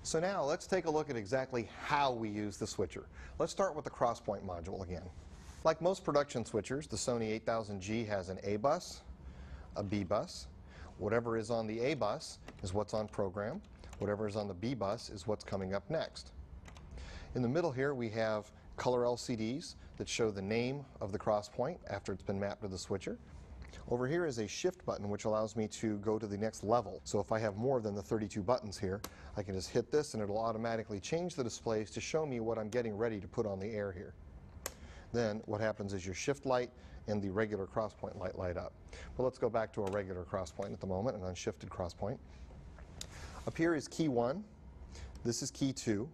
So now let's take a look at exactly how we use the switcher. Let's start with the Crosspoint module again. Like most production switchers, the Sony 8000G has an A bus, a B bus. Whatever is on the A bus is what's on program. Whatever is on the B bus is what's coming up next. In the middle here we have color LCDs that show the name of the Crosspoint after it's been mapped to the switcher. Over here is a shift button which allows me to go to the next level. So if I have more than the 32 buttons here, I can just hit this and it'll automatically change the displays to show me what I'm getting ready to put on the air here. Then what happens is your shift light and the regular Crosspoint light light up. But let's go back to a regular Crosspoint at the moment, an unshifted Crosspoint. Up here is key 1. This is key 2.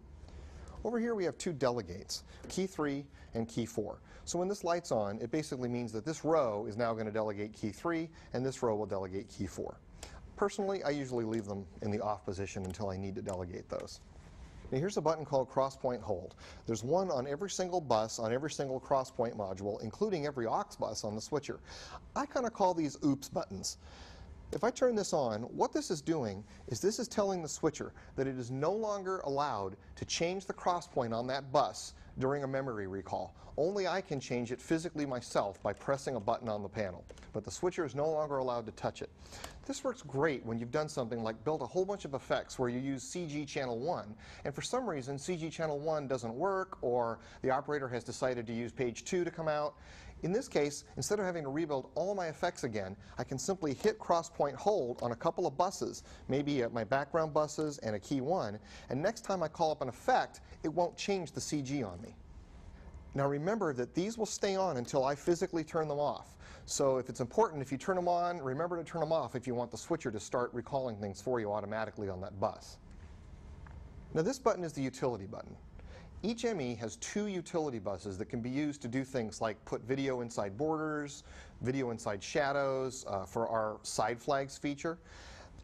Over here we have two delegates, key 3 and key 4. So when this light's on, it basically means that this row is now going to delegate key 3 and this row will delegate key 4. Personally, I usually leave them in the off position until I need to delegate those. Now here's a button called Crosspoint Hold. There's one on every single bus, on every single Crosspoint module, including every aux bus on the switcher. I kind of call these oops buttons. If I turn this on, what this is doing is this is telling the switcher that it is no longer allowed to change the crosspoint on that bus during a memory recall. Only I can change it physically myself by pressing a button on the panel, but the switcher is no longer allowed to touch it. This works great when you've done something like built a whole bunch of effects where you use CG channel 1, and for some reason CG channel 1 doesn't work, or the operator has decided to use page 2 to come out. In this case, instead of having to rebuild all my effects again, I can simply hit Crosspoint Hold on a couple of buses, maybe my background buses and a key 1, and next time I call up an effect, it won't change the CG on me. Now remember that these will stay on until I physically turn them off. So if it's important, if you turn them on, remember to turn them off if you want the switcher to start recalling things for you automatically on that bus. Now this button is the utility button. Each ME has two utility buses that can be used to do things like put video inside borders, video inside shadows, for our side flags feature.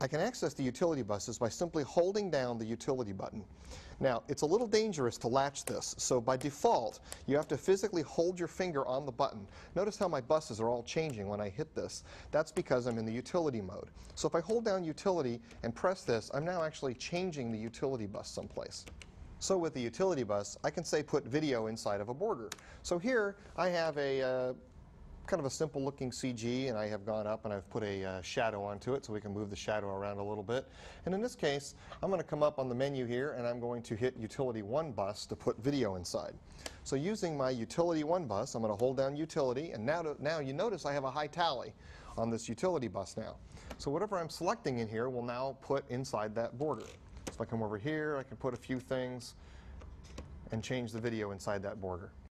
I can access the utility buses by simply holding down the utility button. Now, it's a little dangerous to latch this, so by default, you have to physically hold your finger on the button. Notice how my buses are all changing when I hit this. That's because I'm in the utility mode. So if I hold down utility and press this, I'm now actually changing the utility bus someplace. So with the utility bus, I can say put video inside of a border. So here I have a kind of a simple looking CG, and I have gone up and I've put a shadow onto it so we can move the shadow around a little bit. And in this case, I'm going to come up on the menu here and I'm going to hit utility 1 bus to put video inside. So using my utility 1 bus, I'm going to hold down utility, and now you notice I have a high tally on this utility bus now. So whatever I'm selecting in here will now put inside that border. So if I come over here, I can put a few things and change the video inside that border.